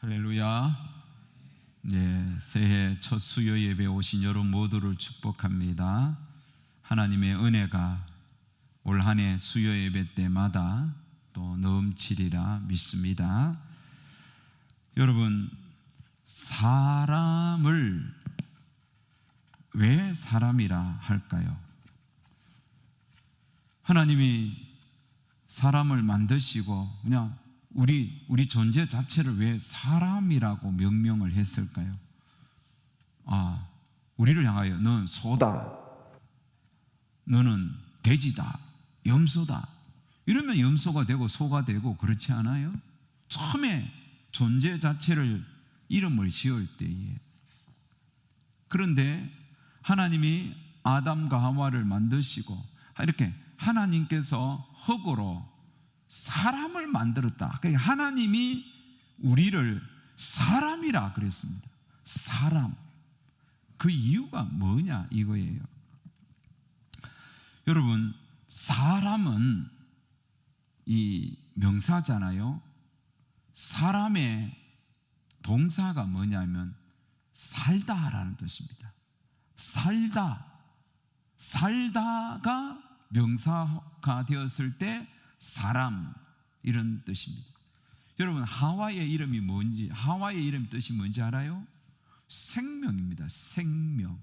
할렐루야. 네, 새해 첫 수요 예배 오신 여러분 모두를 축복합니다. 하나님의 은혜가 올 한 해 수요 예배 때마다 또 넘치리라 믿습니다. 여러분, 사람을 왜 사람이라 할까요? 하나님이 사람을 만드시고 그냥 우리 존재 자체를 왜 사람이라고 명명을 했을까요? 우리를 향하여 너는 소다, 너는 돼지다, 염소다, 이러면 염소가 되고 소가 되고 그렇지 않아요? 처음에 존재 자체를 이름을 지을 때에. 그런데 하나님이 아담과 하와를 만드시고 이렇게 하나님께서 흙으로 사람을 만들었다. 그러니까 하나님이 우리를 사람이라 그랬습니다. 사람. 그 이유가 뭐냐 이거예요. 여러분, 사람은 이 명사잖아요. 사람의 동사가 뭐냐면 살다라는 뜻입니다. 살다가 명사가 되었을 때 사람, 이런 뜻입니다. 여러분, 하와의 이름이 뭔지, 하와의 이름 뜻이 뭔지 알아요? 생명입니다. 생명.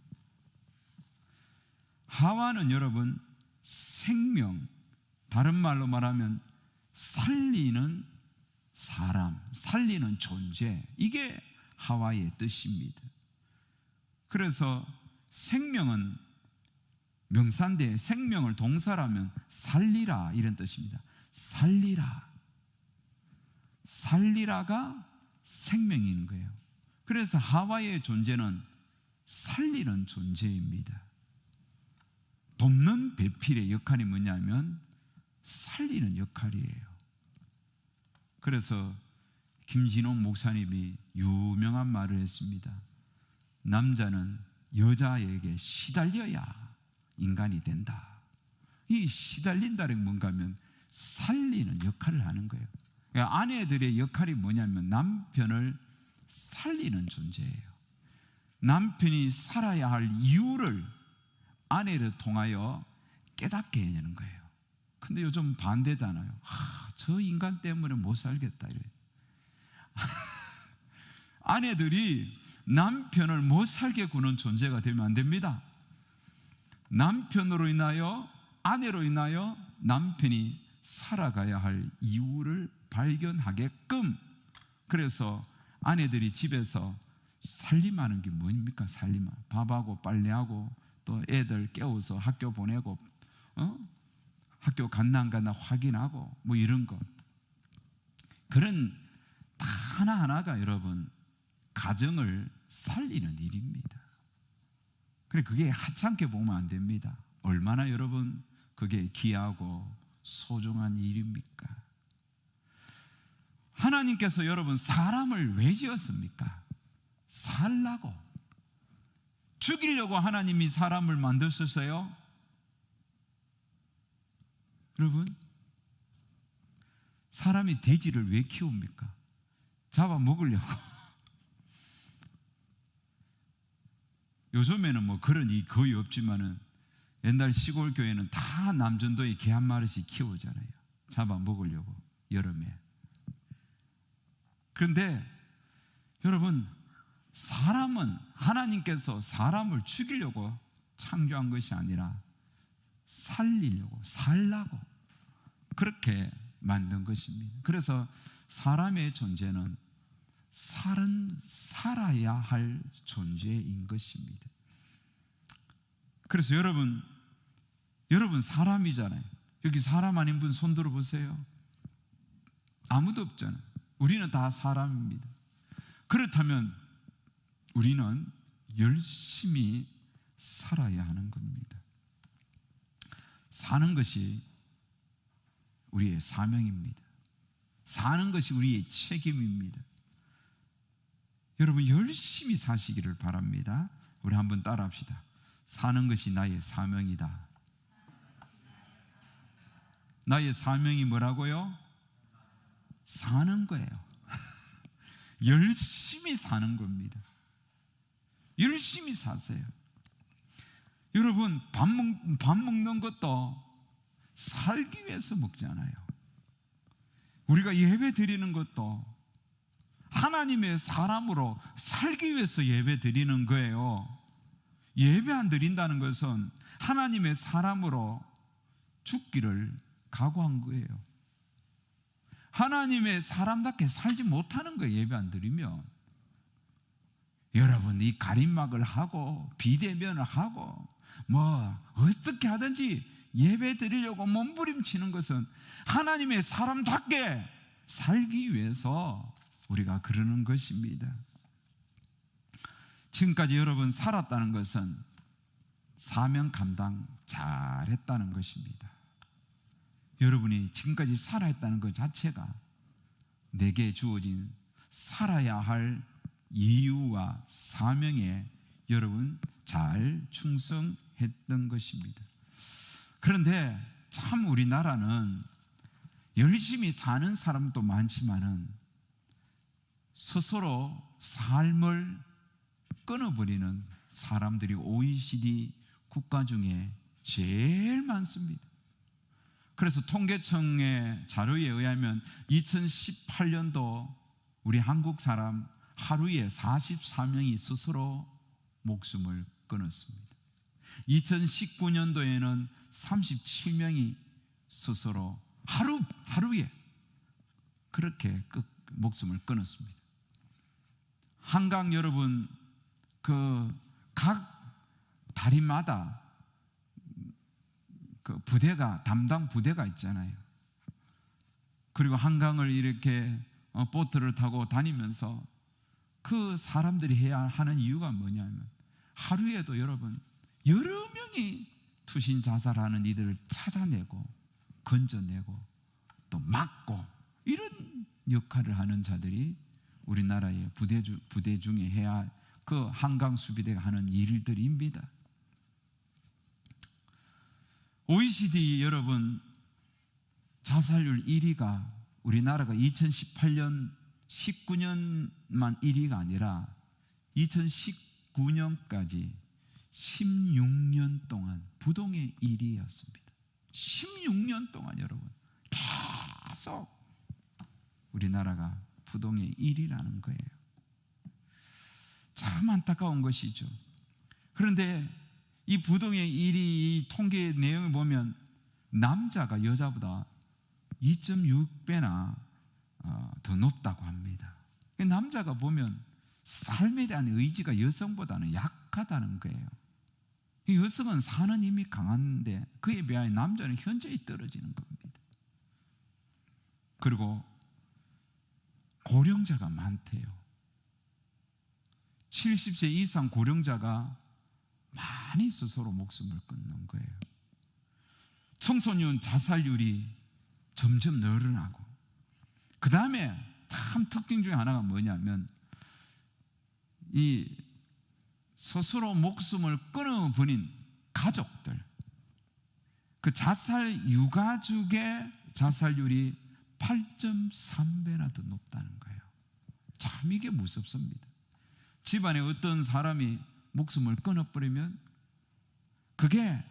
하와는 여러분 생명, 다른 말로 말하면 살리는 사람, 살리는 존재, 이게 하와의 뜻입니다. 그래서 생명은 명사인데 생명을 동사라면 살리라, 이런 뜻입니다. 살리라가 생명인 거예요. 그래서 하와의 존재는 살리는 존재입니다. 돕는 배필의 역할이 뭐냐면 살리는 역할이에요. 그래서 김진홍 목사님이 유명한 말을 했습니다. 남자는 여자에게 시달려야 인간이 된다. 이 시달린다는 뭔가 하면 살리는 역할을 하는 거예요. 그러니까 아내들의 역할이 뭐냐면 남편을 살리는 존재예요. 남편이 살아야 할 이유를 아내를 통하여 깨닫게 해내는 거예요. 근데 요즘 반대잖아요. 저 인간 때문에 못 살겠다 이래. 아내들이 남편을 못 살게 구는 존재가 되면 안 됩니다. 남편으로 인하여, 아내로 인하여 남편이 살아가야 할 이유를 발견하게끔. 그래서 아내들이 집에서 살림하는 게 뭡니까? 살림하, 밥하고 빨래하고 또 애들 깨워서 학교 보내고 학교 갔나 안 갔나 확인하고 뭐 이런 거, 그런 다 하나하나가 여러분 가정을 살리는 일입니다. 그래, 그게 하찮게 보면 안 됩니다. 얼마나 여러분 그게 귀하고 소중한 일입니까? 하나님께서 여러분 사람을 왜 지었습니까? 살라고. 죽이려고 하나님이 사람을 만드셨어요? 여러분, 사람이 돼지를 왜 키웁니까? 잡아먹으려고. 요즘에는 뭐 그런 일이 거의 없지만은 옛날 시골 교회는 다 남전도에 개 한 마리씩 키우잖아요. 잡아먹으려고, 여름에. 그런데 여러분, 사람은 하나님께서 사람을 죽이려고 창조한 것이 아니라 살리려고, 살라고 그렇게 만든 것입니다. 그래서 사람의 존재는 살아야 할 존재인 것입니다. 그래서 여러분 사람이잖아요. 여기 사람 아닌 분 손 들어보세요. 아무도 없잖아요. 우리는 다 사람입니다. 그렇다면 우리는 열심히 살아야 하는 겁니다. 사는 것이 우리의 사명입니다. 사는 것이 우리의 책임입니다. 여러분, 열심히 사시기를 바랍니다. 우리 한번 따라합시다. 사는 것이 나의 사명이다. 나의 사명이 뭐라고요? 사는 거예요. 열심히 사는 겁니다. 열심히 사세요. 여러분, 밥 먹는 것도 살기 위해서 먹잖아요. 우리가 예배 드리는 것도 하나님의 사람으로 살기 위해서 예배 드리는 거예요. 예배 안 드린다는 것은 하나님의 사람으로 죽기를 각오한 거예요. 하나님의 사람답게 살지 못하는 거예요, 예배 안 드리면. 여러분, 이 가림막을 하고 비대면을 하고 뭐 어떻게 하든지 예배 드리려고 몸부림치는 것은 하나님의 사람답게 살기 위해서 우리가 그러는 것입니다. 지금까지 여러분 살았다는 것은 사명 감당 잘했다는 것입니다. 여러분이 지금까지 살아있다는 것 자체가 내게 주어진 살아야 할 이유와 사명에 여러분 잘 충성했던 것입니다. 그런데 참 우리나라는 열심히 사는 사람도 많지만은 스스로 삶을 끊어버리는 사람들이 OECD 국가 중에 제일 많습니다. 그래서 통계청의 자료에 의하면 2018년도 우리 한국 사람 하루에 44명이 스스로 목숨을 끊었습니다. 2019년도에는 37명이 스스로 하루에 그렇게 목숨을 끊었습니다. 한강 여러분, 각 다리마다 부대가, 담당 부대가 있잖아요. 그리고 한강을 이렇게 보트를 타고 다니면서 그 사람들이 해야 하는 이유가 뭐냐면 하루에도 여러분 여러 명이 투신 자살하는 이들을 찾아내고 건져내고 또 막고 이런 역할을 하는 자들이 우리나라의 부대 중에 해야 할 그 한강 수비대가 하는 일들입니다. OECD 여러분 자살률 1위가 우리나라가 2018년 19년만 1위가 아니라 2019년까지 16년 동안 부동의 1위였습니다. 16년 동안 여러분 계속 우리나라가 부동의 1위라는 거예요. 참 안타까운 것이죠. 그런데 이 부동의 1위 통계 내용을 보면 남자가 여자보다 2.6배나 더 높다고 합니다. 남자가 보면 삶에 대한 의지가 여성보다는 약하다는 거예요. 여성은 사는 힘이 강한데 그에 비하여 남자는 현저히 떨어지는 겁니다. 그리고 고령자가 많대요. 70세 이상 고령자가 많이 스스로 목숨을 끊는 거예요. 청소년 자살률이 점점 늘어나고, 그 다음에 참 특징 중에 하나가 뭐냐면 이 스스로 목숨을 끊어버린 가족들, 그 자살 유가족의 자살률이 8.3배나 더 높다는 거예요. 참 이게 무섭습니다. 집안에 어떤 사람이 목숨을 끊어버리면 그게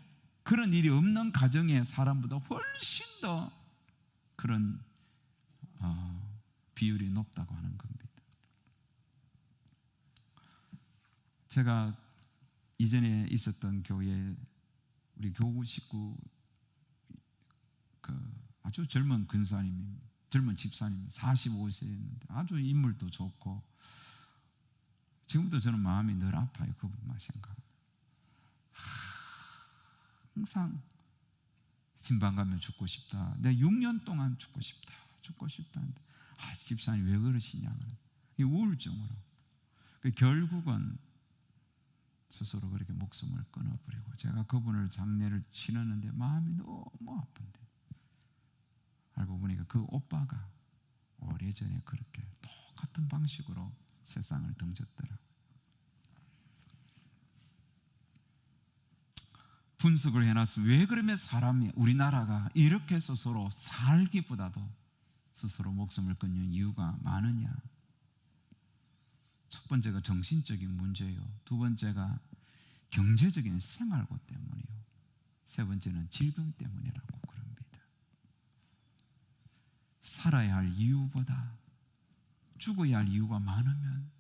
그런 일이 없는 가정의 사람보다 훨씬 더 그런 비율이 높다고 하는 겁니다. 제가 이전에 있었던 교회 우리 교구 식구 아주 젊은 근사님, 젊은 집사님 45세였는데 아주 인물도 좋고 지금도 저는 마음이 늘 아파요. 그분만 생각하면. 항상 신방 가면 죽고 싶다. 내가 6년 동안 죽고 싶다. 하는데 집사님 왜 그러시냐. 우울증으로. 결국은 스스로 그렇게 목숨을 끊어버리고 제가 그분을 장례를 치렀는데 마음이 너무 아픈데 알고 보니까 그 오빠가 오래전에 그렇게 똑같은 방식으로 세상을 등졌더라고요. 분석을 해놨으면 왜 그러면 사람이 우리나라가 이렇게 스스로 살기보다도 스스로 목숨을 끊는 이유가 많으냐. 첫 번째가 정신적인 문제예요. 두 번째가 경제적인 생활고 때문이요. 세 번째는 질병 때문이라고 그럽니다. 살아야 할 이유보다 죽어야 할 이유가 많으면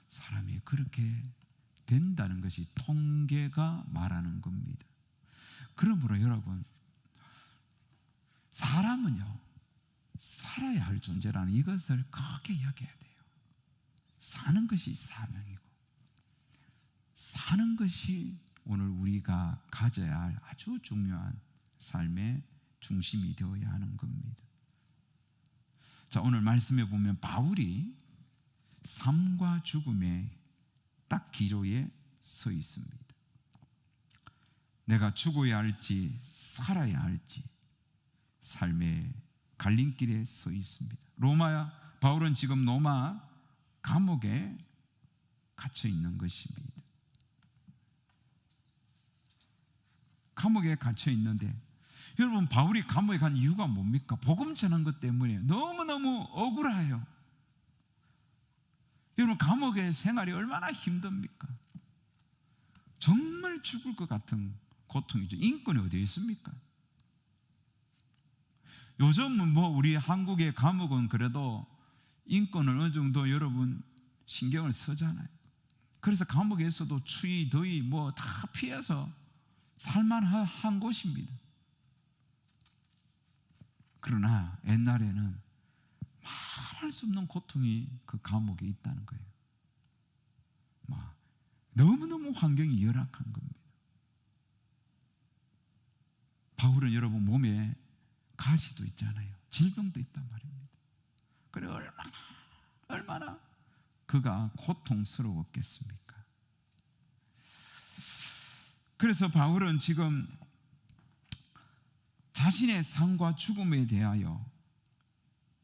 사람이 그렇게 된다는 것이 통계가 말하는 겁니다. 그러므로 여러분, 사람은요, 살아야 할 존재라는 이것을 크게 여겨야 돼요. 사는 것이 사명이고, 사는 것이 오늘 우리가 가져야 할 아주 중요한 삶의 중심이 되어야 하는 겁니다. 자, 오늘 말씀에 보면 바울이 삶과 죽음의 딱 기로에 서 있습니다. 내가 죽어야 할지 살아야 할지 삶의 갈림길에 서 있습니다. 바울은 지금 로마 감옥에 갇혀 있는 것입니다. 감옥에 갇혀 있는데, 여러분, 바울이 감옥에 간 이유가 뭡니까? 복음 전한 것 때문에 너무너무 억울해요. 여러분, 감옥의 생활이 얼마나 힘듭니까? 정말 죽을 것 같은 고통이죠. 인권이 어디 있습니까? 요즘은 우리 한국의 감옥은 그래도 인권을 어느 정도 여러분 신경을 쓰잖아요. 그래서 감옥에서도 추위, 더위 다 피해서 살만한 곳입니다. 그러나 옛날에는 말할 수 없는 고통이 그 감옥에 있다는 거예요. 너무너무 환경이 열악한 겁니다. 바울은 여러분 몸에 가시도 있잖아요. 질병도 있단 말입니다. 그래 얼마나 그가 고통스러웠겠습니까? 그래서 바울은 지금 자신의 삶과 죽음에 대하여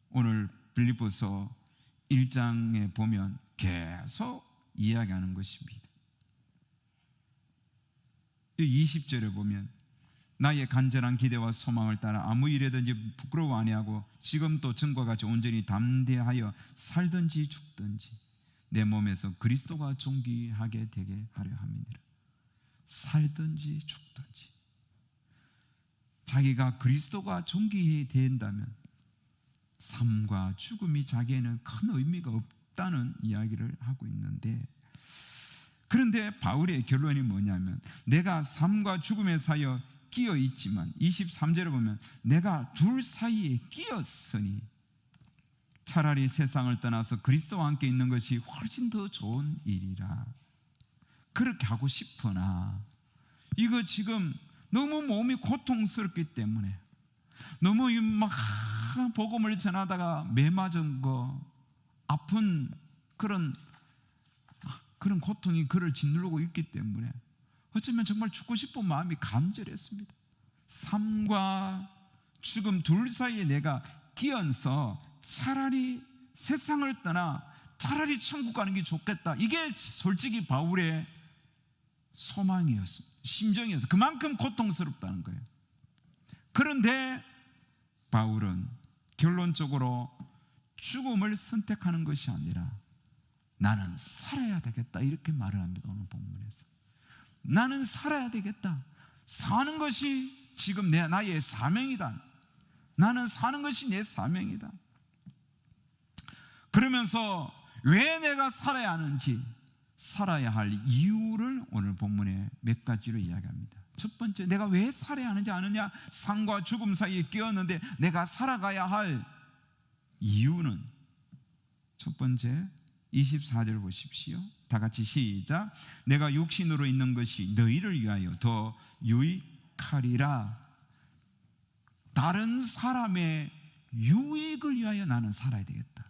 오늘 빌립보서 1장에 보면 계속 이야기하는 것입니다. 20절에 보면 나의 간절한 기대와 소망을 따라 아무 일에든지 부끄러워 아니하고 지금도 전과 같이 온전히 담대하여 살든지 죽든지 내 몸에서 그리스도가 존귀하게 되게 하려 함이니라. 살든지 죽든지 자기가 그리스도가 존귀해야 된다면 삶과 죽음이 자기에는 큰 의미가 없다는 이야기를 하고 있는데, 그런데 바울의 결론이 뭐냐면 내가 삶과 죽음의 사이에 끼어 있지만 23절에 보면 내가 둘 사이에 끼었으니 차라리 세상을 떠나서 그리스도와 함께 있는 것이 훨씬 더 좋은 일이라. 그렇게 하고 싶으나 이거 지금 너무 몸이 고통스럽기 때문에 너무 막 복음을 전하다가 매 맞은 거 아픈 그런 고통이 그를 짓누르고 있기 때문에 어쩌면 정말 죽고 싶은 마음이 간절했습니다. 삶과 죽음 둘 사이에 내가 끼어서 차라리 세상을 떠나 차라리 천국 가는 게 좋겠다. 이게 솔직히 바울의 소망이었습니다. 심정이었어요. 그만큼 고통스럽다는 거예요. 그런데 바울은 결론적으로 죽음을 선택하는 것이 아니라 나는 살아야 되겠다 이렇게 말을 합니다. 오늘 본문에서 나는 살아야 되겠다. 사는 것이 지금 나의 사명이다. 나는 사는 것이 내 사명이다. 그러면서 왜 내가 살아야 하는지, 살아야 할 이유를 오늘 본문에 몇 가지로 이야기합니다. 첫 번째, 내가 왜 살아야 하는지 아느냐? 삶과 죽음 사이에 끼었는데 내가 살아가야 할 이유는, 첫 번째 24절 보십시오. 다 같이 시작. 내가 육신으로 있는 것이 너희를 위하여 더 유익하리라. 다른 사람의 유익을 위하여 나는 살아야 되겠다.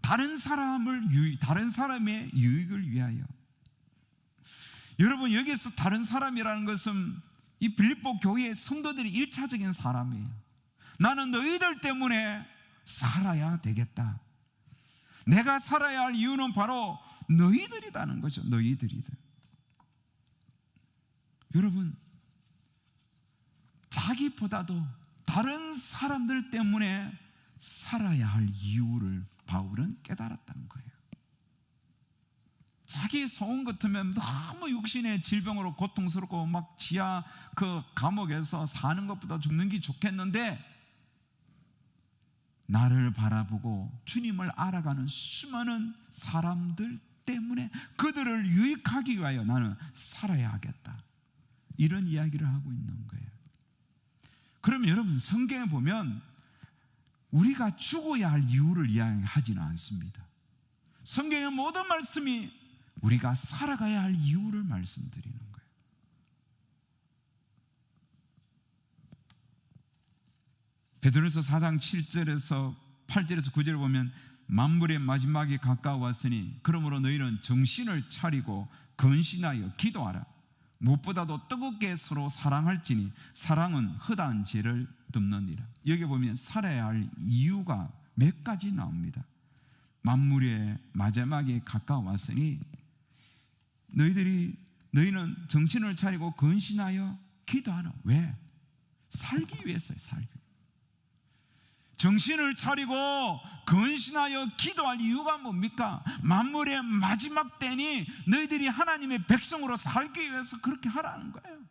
다른 사람의 유익을 위하여. 여러분, 여기서 다른 사람이라는 것은 이 빌립보 교회의 성도들이 1차적인 사람이에요. 나는 너희들 때문에 살아야 되겠다. 내가 살아야 할 이유는 바로 너희들이라는 거죠. 너희들이다. 여러분, 자기보다도 다른 사람들 때문에 살아야 할 이유를 바울은 깨달았다는 거예요. 자기 소원 같으면 너무 육신의 질병으로 고통스럽고 막 지하 그 감옥에서 사는 것보다 죽는 게 좋겠는데, 나를 바라보고 주님을 알아가는 수많은 사람들 때문에 그들을 유익하기 위하여 나는 살아야 하겠다, 이런 이야기를 하고 있는 거예요. 그러면 여러분, 성경에 보면 우리가 죽어야 할 이유를 이야기하지는 않습니다. 성경의 모든 말씀이 우리가 살아가야 할 이유를 말씀드리는 거예요. 베드로서 4장 7절에서 8절에서 9절을 보면 만물의 마지막이 가까웠으니 그러므로 너희는 정신을 차리고 근신하여 기도하라. 무엇보다도 뜨겁게 서로 사랑할지니 사랑은 허다한 죄를 덮느니라. 여기 보면 살아야 할 이유가 몇 가지 나옵니다. 만물의 마지막에 가까웠으니 너희는 정신을 차리고 근신하여 기도하라. 왜? 살기 위해서요. 살기. 정신을 차리고 근신하여 기도할 이유가 뭡니까? 만물의 마지막 때니 너희들이 하나님의 백성으로 살기 위해서 그렇게 하라는 거예요.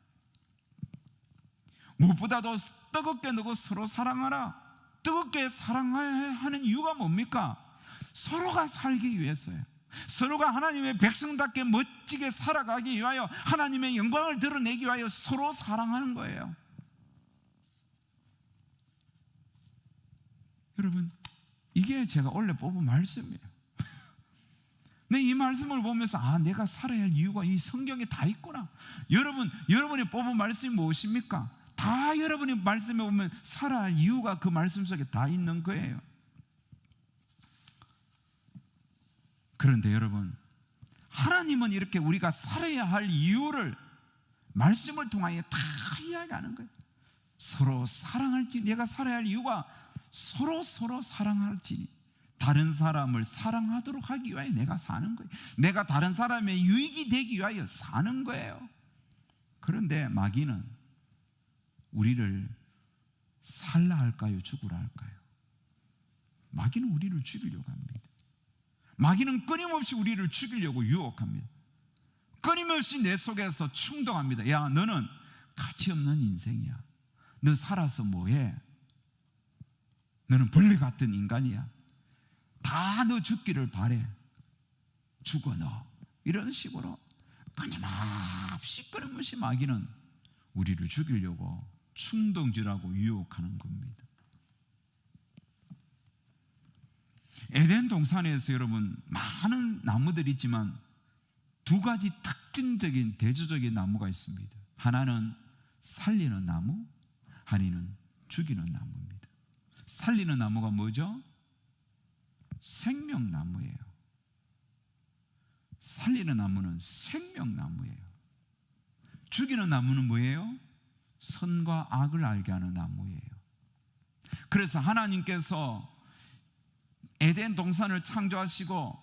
무엇보다도 뜨겁게 너고 서로 사랑하라. 뜨겁게 사랑해야 하는 이유가 뭡니까? 서로가 살기 위해서예요. 서로가 하나님의 백성답게 멋지게 살아가기 위하여, 하나님의 영광을 드러내기 위하여 서로 사랑하는 거예요. 여러분, 이게 제가 원래 뽑은 말씀이에요. 근데 이 말씀을 보면서 내가 살아야 할 이유가 이 성경에 다 있구나. 여러분이 뽑은 말씀이 무엇입니까? 다 여러분이 말씀에 보면 살아야 할 이유가 그 말씀 속에 다 있는 거예요. 그런데 여러분, 하나님은 이렇게 우리가 살아야 할 이유를 말씀을 통하여 다 이야기하는 거예요. 서로 사랑할지, 내가 살아야 할 이유가 서로 사랑할지니, 다른 사람을 사랑하도록 하기 위하여 내가 사는 거예요. 내가 다른 사람의 유익이 되기 위하여 사는 거예요. 그런데 마귀는 우리를 살라 할까요? 죽으라 할까요? 마귀는 우리를 죽이려고 합니다. 마귀는 끊임없이 우리를 죽이려고 유혹합니다. 끊임없이 내 속에서 충동합니다. 야, 너는 가치 없는 인생이야. 너 살아서 뭐해? 너는 벌레 같은 인간이야. 다 너 죽기를 바래. 죽어 너. 이런 식으로 끊임없이 마귀는 우리를 죽이려고 충동질하고 유혹하는 겁니다. 에덴 동산에서 여러분, 많은 나무들이 있지만 두 가지 특징적인 대조적인 나무가 있습니다. 하나는 살리는 나무, 하나는 죽이는 나무입니다. 살리는 나무가 뭐죠? 생명나무예요. 살리는 나무는 생명나무예요. 죽이는 나무는 뭐예요? 선과 악을 알게 하는 나무예요. 그래서 하나님께서 에덴 동산을 창조하시고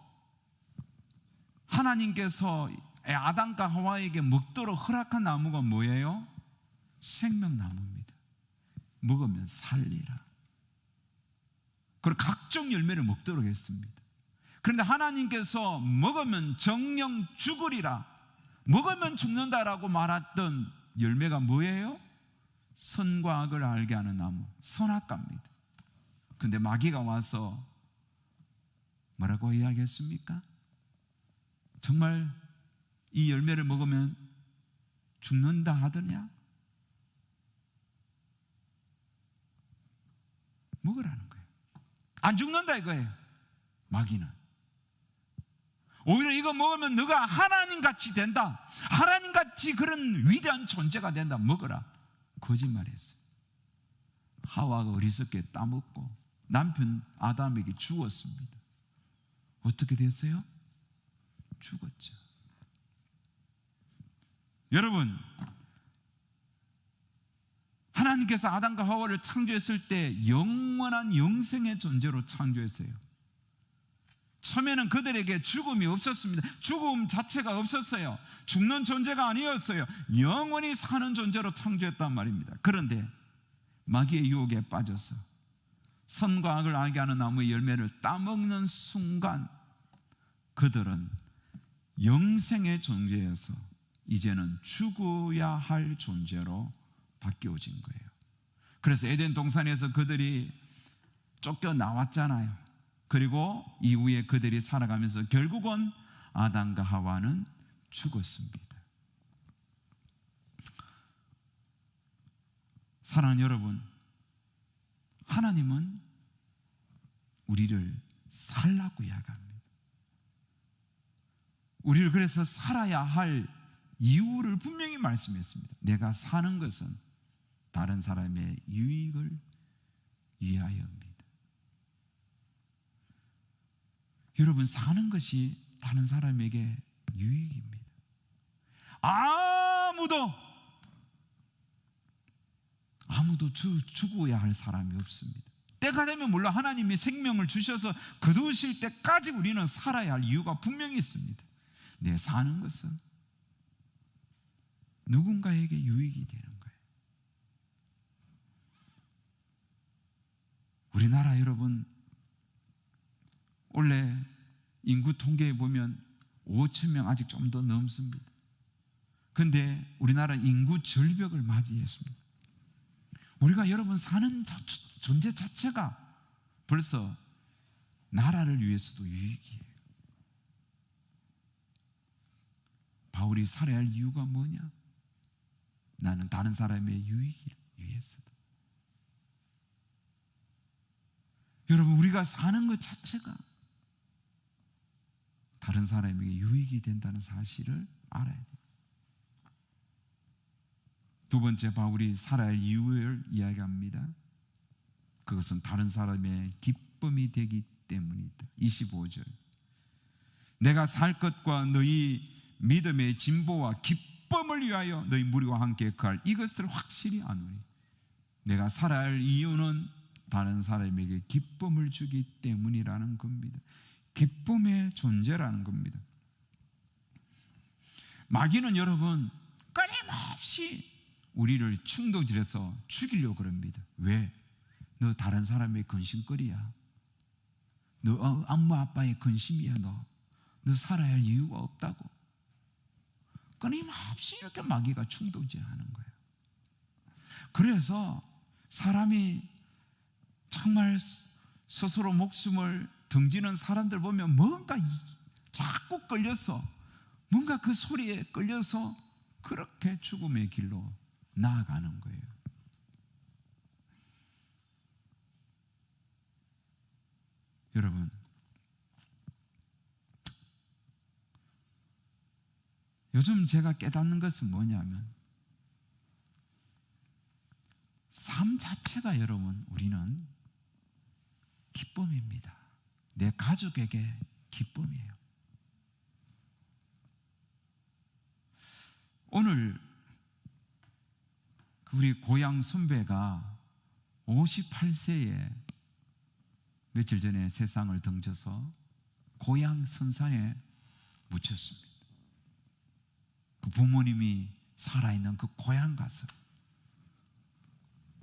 하나님께서 아담과 하와에게 먹도록 허락한 나무가 뭐예요? 생명나무입니다. 먹으면 살리라. 그리고 각종 열매를 먹도록 했습니다. 그런데 하나님께서 먹으면 정령 죽으리라, 먹으면 죽는다라고 말했던 열매가 뭐예요? 선과 악을 알게 하는 나무, 선악과입니다. 그런데 마귀가 와서 뭐라고 이야기했습니까? 정말 이 열매를 먹으면 죽는다 하더냐? 먹으라는 거예요. 안 죽는다 이거예요. 마귀는 오히려 이거 먹으면 너가 하나님같이 된다, 하나님같이 그런 위대한 존재가 된다, 먹어라. 거짓말했어요. 하와가 어리석게 따먹고 남편 아담에게 주었습니다. 어떻게 됐어요? 죽었죠. 여러분, 하나님께서 아담과 하와를 창조했을 때 영원한 영생의 존재로 창조했어요. 처음에는 그들에게 죽음이 없었습니다. 죽음 자체가 없었어요. 죽는 존재가 아니었어요. 영원히 사는 존재로 창조했단 말입니다. 그런데 마귀의 유혹에 빠져서 선과 악을 알게 하는 나무의 열매를 따먹는 순간 그들은 영생의 존재에서 이제는 죽어야 할 존재로 바뀌어진 거예요. 그래서 에덴 동산에서 그들이 쫓겨 나왔잖아요. 그리고 이후에 그들이 살아가면서 결국은 아담과 하와는 죽었습니다. 사랑하는 여러분, 하나님은 우리를 살라고 이야기합니다. 우리를 그래서 살아야 할 이유를 분명히 말씀했습니다. 내가 사는 것은 다른 사람의 유익을 위하여입니다. 여러분, 사는 것이 다른 사람에게 유익입니다. 아무도 죽어야 할 사람이 없습니다. 때가 되면 물론 하나님이 생명을 주셔서 거두실 때까지 우리는 살아야 할 이유가 분명히 있습니다. 내 사는 것은 누군가에게 유익이 되는 거예요. 우리나라 여러분, 원래 인구 통계에 보면 5천 명 아직 좀 더 넘습니다. 그런데 우리나라 인구 절벽을 맞이했습니다. 우리가 여러분 사는 존재 자체가 벌써 나라를 위해서도 유익이에요. 바울이 살아야 할 이유가 뭐냐? 나는 다른 사람의 유익을 위해서다. 여러분, 우리가 사는 것 자체가 다른 사람에게 유익이 된다는 사실을 알아야 돼요. 두 번째, 바울이 살아야 할 이유를 이야기합니다. 그것은 다른 사람의 기쁨이 되기 때문이다. 25절, 내가 살 것과 너희 믿음의 진보와 기쁨을 위하여 너희 무리와 함께 거할 이것을 확실히 아노니. 내가 살아야 할 이유는 다른 사람에게 기쁨을 주기 때문이라는 겁니다. 기쁨의 존재라는 겁니다. 마귀는 여러분 끊임없이 우리를 충동질해서 죽이려고 그럽니다. 왜? 너 다른 사람의 근심거리야. 너 엄마 아빠의 근심이야. 너 살아야 할 이유가 없다고. 끊임없이 이렇게 마귀가 충동질하는 거예요. 그래서 사람이 정말 스스로 목숨을 던지는 사람들 보면 뭔가 자꾸 끌려서, 뭔가 그 소리에 끌려서 그렇게 죽음의 길로 나아가는 거예요. 여러분, 요즘 제가 깨닫는 것은 뭐냐면 삶 자체가 여러분 우리는 기쁨입니다. 내 가족에게 기쁨이에요. 오늘 우리 고향 선배가 58세에 며칠 전에 세상을 덩쳐서 고향 선산에 묻혔습니다. 그 부모님이 살아있는 그 고향 가서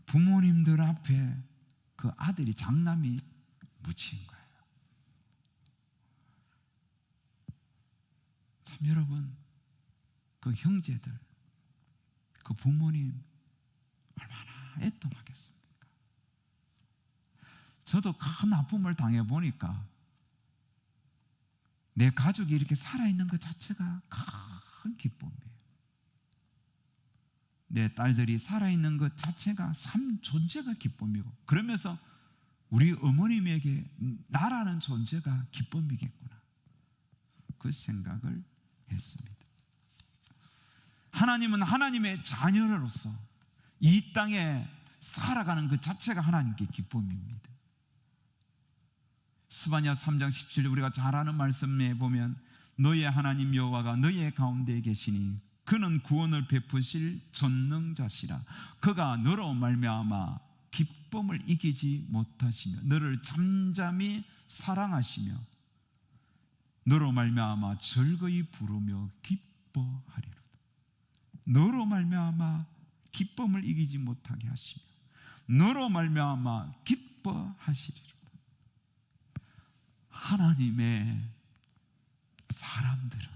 부모님들 앞에 그 아들이 장남이 묻힌 거예요. 참 여러분, 그 형제들, 그 부모님 얼마나 애통하겠습니까? 저도 큰 아픔을 당해보니까 내 가족이 이렇게 살아있는 것 자체가 큰 기쁨이에요. 내 딸들이 살아있는 것 자체가 삶 존재가 기쁨이고, 그러면서 우리 어머님에게 나라는 존재가 기쁨이겠구나, 그 생각을 했습니다. 하나님은 하나님의 자녀로서 이 땅에 살아가는 것 자체가 하나님께 기쁨입니다. 스바냐 3장 17절 우리가 잘 아는 말씀에 보면 너의 하나님 여호와가 너의 가운데 계시니 그는 구원을 베푸실 전능자시라. 그가 너로 말미암아 기쁨을 이기지 못하시며 너를 잠잠히 사랑하시며 너로 말미암아 즐거이 부르며 기뻐하리로다. 너로 말미암아 기쁨을 이기지 못하게 하시며 너로 말미암아 기뻐하시리로다. 하나님의 사람들은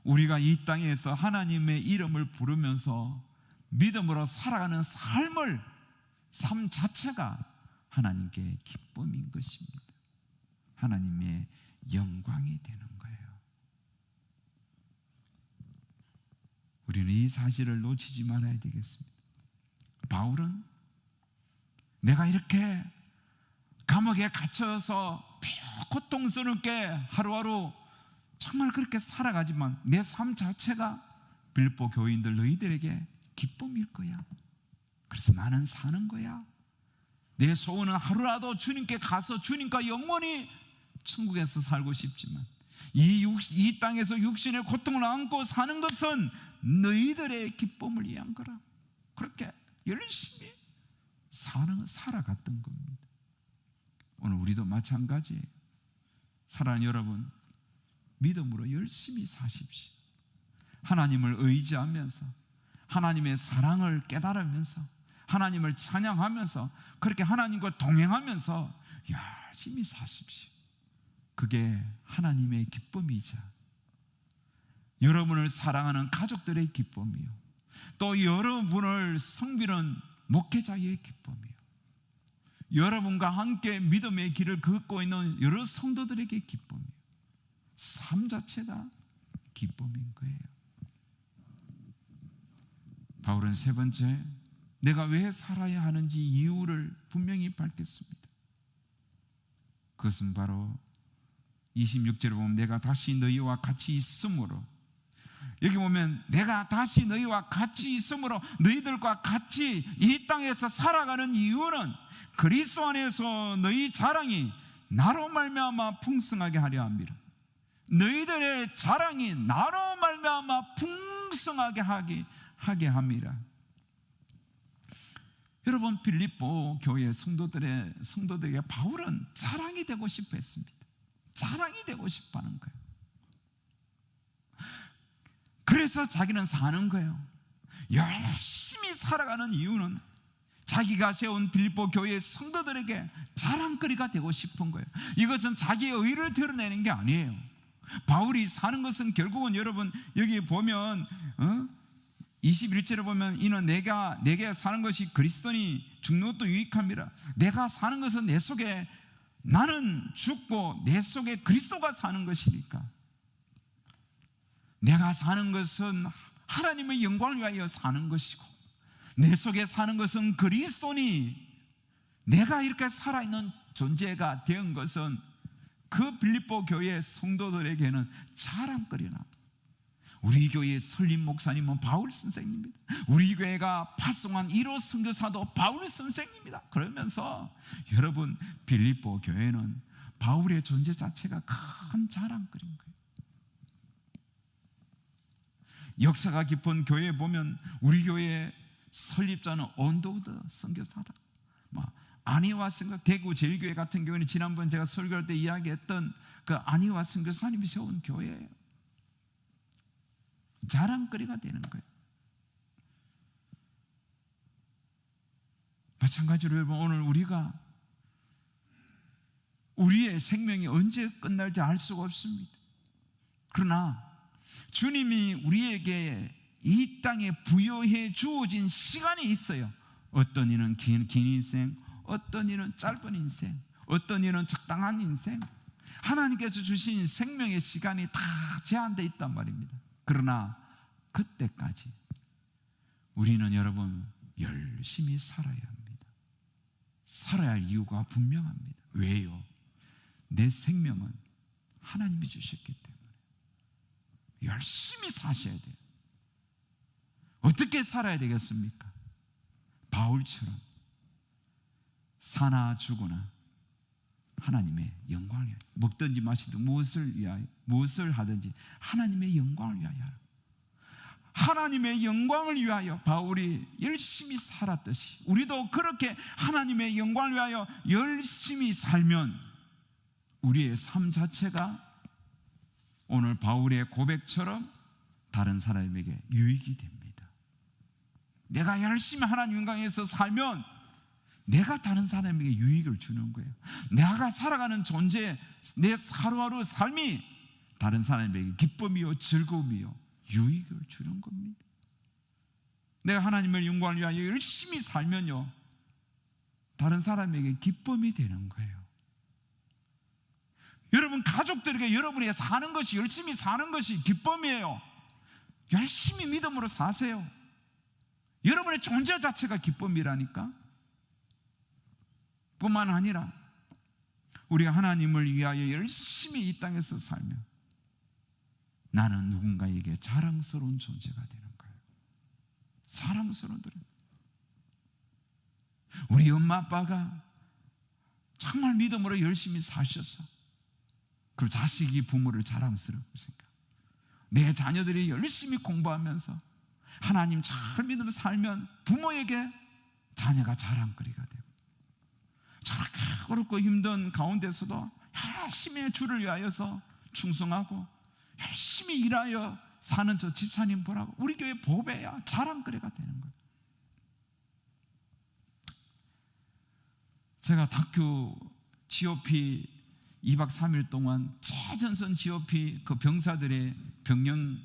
우리가 이 땅에서 하나님의 이름을 부르면서 믿음으로 살아가는 삶 자체가 하나님께 기쁨인 것입니다. 하나님의 영광이 되는 거예요. 우리는 이 사실을 놓치지 말아야 되겠습니다. 바울은 내가 이렇게 감옥에 갇혀서 비록 고통스럽게 하루하루 정말 그렇게 살아가지만 내 삶 자체가 빌립보 교인들 너희들에게 기쁨일 거야. 그래서 나는 사는 거야. 내 소원은 하루라도 주님께 가서 주님과 영원히 천국에서 살고 싶지만 이 땅에서 육신의 고통을 안고 사는 것은 너희들의 기쁨을 위한 거라. 그렇게 열심히 살아갔던 겁니다. 오늘 우리도 마찬가지예요. 사랑하는 여러분, 믿음으로 열심히 사십시오. 하나님을 의지하면서 하나님의 사랑을 깨달으면서 하나님을 찬양하면서 그렇게 하나님과 동행하면서 열심히 사십시오. 그게 하나님의 기쁨이자 여러분을 사랑하는 가족들의 기쁨이요, 또 여러분을 섬기는 목회자의 기쁨이요, 여러분과 함께 믿음의 길을 걷고 있는 여러 성도들에게 기쁨이요, 삶 자체가 기쁨인 거예요. 바울은 세 번째, 내가 왜 살아야 하는지 이유를 분명히 밝혔습니다. 그것은 바로 26절에 보면 내가 다시 너희와 같이 있으므로, 여기 보면 내가 다시 너희와 같이 있으므로 너희들과 같이 이 땅에서 살아가는 이유는 그리스도 안에서 너희 자랑이 나로 말미암아 풍성하게 하려 함이라. 너희들의 자랑이 나로 말미암아 풍성하게 하게 함이라. 여러분, 빌립보 교회 성도들에게 바울은 자랑이 되고 싶어 했습니다. 자랑이 되고 싶어 하는 거예요. 그래서 자기는 사는 거예요. 열심히 살아가는 이유는 자기가 세운 빌립보 교회의 성도들에게 자랑거리가 되고 싶은 거예요. 이것은 자기의 의를 드러내는 게 아니에요. 바울이 사는 것은 결국은 여러분 여기 보면 21절에 보면 이는 내게 사는 것이 그리스도니 죽는 것도 유익함이라. 내가 사는 것은 내 속에 나는 죽고 내 속에 그리스도가 사는 것이니까, 내가 사는 것은 하나님의 영광을 위하여 사는 것이고 내 속에 사는 것은 그리스도니, 내가 이렇게 살아있는 존재가 된 것은 그 빌립보 교회 성도들에게는 자랑거리나. 우리 교회의 설립 목사님은 바울 선생님입니다. 우리 교회가 파송한 1호 선교사도 바울 선생님입니다. 그러면서 여러분, 빌립보 교회는 바울의 존재 자체가 큰 자랑거리인 거예요. 역사가 깊은 교회에 보면 우리 교회의 설립자는 온도우드 선교사다. 안희화 선교, 대구 제일교회 같은 경우는 지난번 제가 설교할 때 이야기했던 그 안희화 선교사님이 세운 교회예요. 자랑거리가 되는 거예요. 마찬가지로 여러분, 오늘 우리가 우리의 생명이 언제 끝날지 알 수가 없습니다. 그러나 주님이 우리에게 이 땅에 부여해 주어진 시간이 있어요. 어떤 이는 긴 인생, 어떤 이는 짧은 인생, 어떤 이는 적당한 인생, 하나님께서 주신 생명의 시간이 다 제한되어 있단 말입니다. 그러나 그때까지 우리는 여러분 열심히 살아야 합니다. 살아야 할 이유가 분명합니다. 왜요? 내 생명은 하나님이 주셨기 때문에 열심히 사셔야 돼요. 어떻게 살아야 되겠습니까? 바울처럼 사나 죽으나 하나님의 영광을 위하여, 먹든지 마시든 무엇을 하든지 하나님의 영광을 위하여, 하나님의 영광을 위하여 바울이 열심히 살았듯이 우리도 그렇게 하나님의 영광을 위하여 열심히 살면 우리의 삶 자체가 오늘 바울의 고백처럼 다른 사람에게 유익이 됩니다. 내가 열심히 하나님 영광에서 살면 내가 다른 사람에게 유익을 주는 거예요. 내가 살아가는 존재, 내 하루하루 삶이 다른 사람에게 기쁨이요 즐거움이요 유익을 주는 겁니다. 내가 하나님의 영광을 위하여 열심히 살면요 다른 사람에게 기쁨이 되는 거예요. 여러분 가족들에게 여러분이 사는 것이, 열심히 사는 것이 기쁨이에요. 열심히 믿음으로 사세요. 여러분의 존재 자체가 기쁨이라니까. 뿐만 아니라 우리가 하나님을 위하여 열심히 이 땅에서 살며 나는 누군가에게 자랑스러운 존재가 되는 거예요. 자랑스러운 존재. 우리 엄마 아빠가 정말 믿음으로 열심히 사셔서 그리고 자식이 부모를 자랑스럽게 생각. 내 자녀들이 열심히 공부하면서 하나님 잘 믿으며 살면 부모에게 자녀가 자랑거리가 되고, 저렇게 어렵고 힘든 가운데서도 열심히 주를 위하여서 충성하고 열심히 일하여 사는 저 집사님 보라고 우리 교회 보배야 자랑거리가 되는 거예요. 제가 다큐 GOP 2박 3일 동안 최전선 GOP 그 병사들의 병영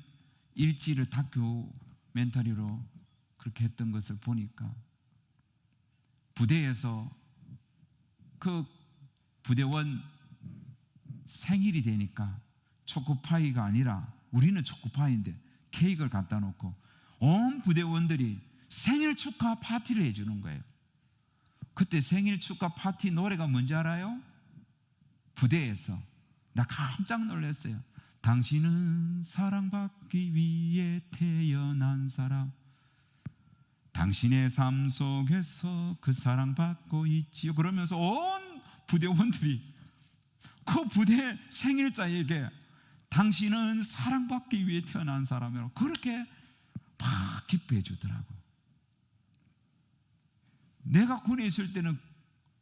일지를 다큐멘터리로 그렇게 했던 것을 보니까 부대에서 그 부대원 생일이 되니까 초코파이가 아니라, 우리는 초코파이인데 케이크를 갖다 놓고 온 부대원들이 생일 축하 파티를 해주는 거예요. 그때 생일 축하 파티 노래가 뭔지 알아요? 부대에서 나 깜짝 놀랐어요. 당신은 사랑받기 위해 태어난 사람, 당신의 삶 속에서 그 사랑받고 있지요. 그러면서 온 부대원들이 그 부대 생일자에게 당신은 사랑받기 위해 태어난 사람이라고 그렇게 막 기뻐해 주더라고요. 내가 군에 있을 때는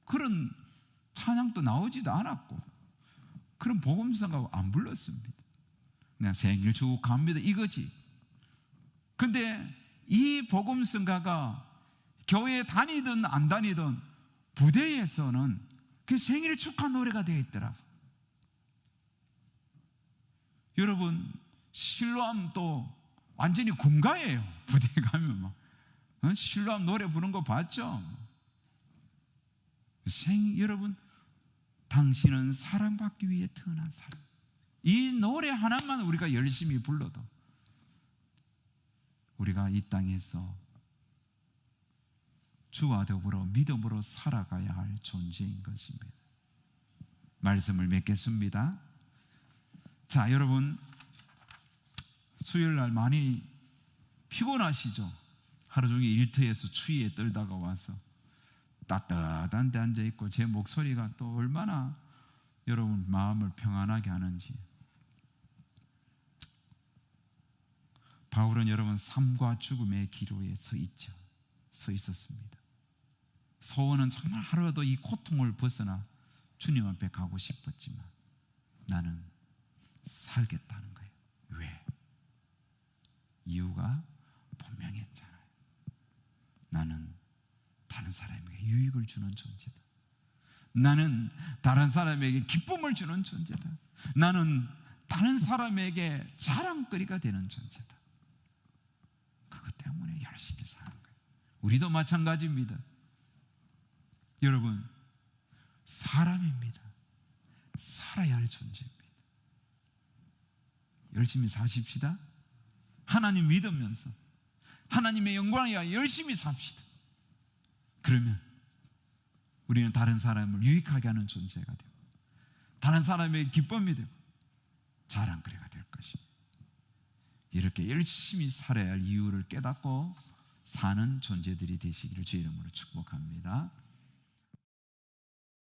그런 찬양도 나오지도 않았고 그런 복음성가 안 불렀습니다. 그냥 생일 축하합니다 이거지. 근데 이 복음성가가 교회에 다니든 안 다니든 부대에서는 그 생일 축하 노래가 되어 있더라고요. 여러분 실로암 또 완전히 군가예요. 부대에 가면 막 실로암 노래 부르는 거 봤죠? 여러분 당신은 사랑받기 위해 태어난 사람, 이 노래 하나만 우리가 열심히 불러도 우리가 이 땅에서 주와 더불어 믿음으로 살아가야 할 존재인 것입니다. 말씀을 맺겠습니다. 자, 여러분 수요일 날 많이 피곤하시죠? 하루 종일 일터에서 추위에 떨다가 와서 따뜻한 데 앉아있고 제 목소리가 또 얼마나 여러분 마음을 평안하게 하는지. 바울은 여러분 삶과 죽음의 기로에 서 있었습니다. 소원은 정말 하루라도 이 고통을 벗어나 주님 앞에 가고 싶었지만 나는 살겠다는 거예요. 왜? 이유가 분명했잖아요. 나는 다른 사람에게 유익을 주는 존재다. 나는 다른 사람에게 기쁨을 주는 존재다. 나는 다른 사람에게 자랑거리가 되는 존재다. 그것 때문에 열심히 사는 거예요. 우리도 마찬가지입니다. 여러분 사람입니다. 살아야 할 존재입니다. 열심히 사십시다. 하나님 믿으면서 하나님의 영광을 위하여 열심히 삽시다. 그러면 우리는 다른 사람을 유익하게 하는 존재가 되고 다른 사람에게 기쁨이 되고 자랑거리가 될 것입니다. 이렇게 열심히 살아야 할 이유를 깨닫고 사는 존재들이 되시기를 주의 이름으로 축복합니다.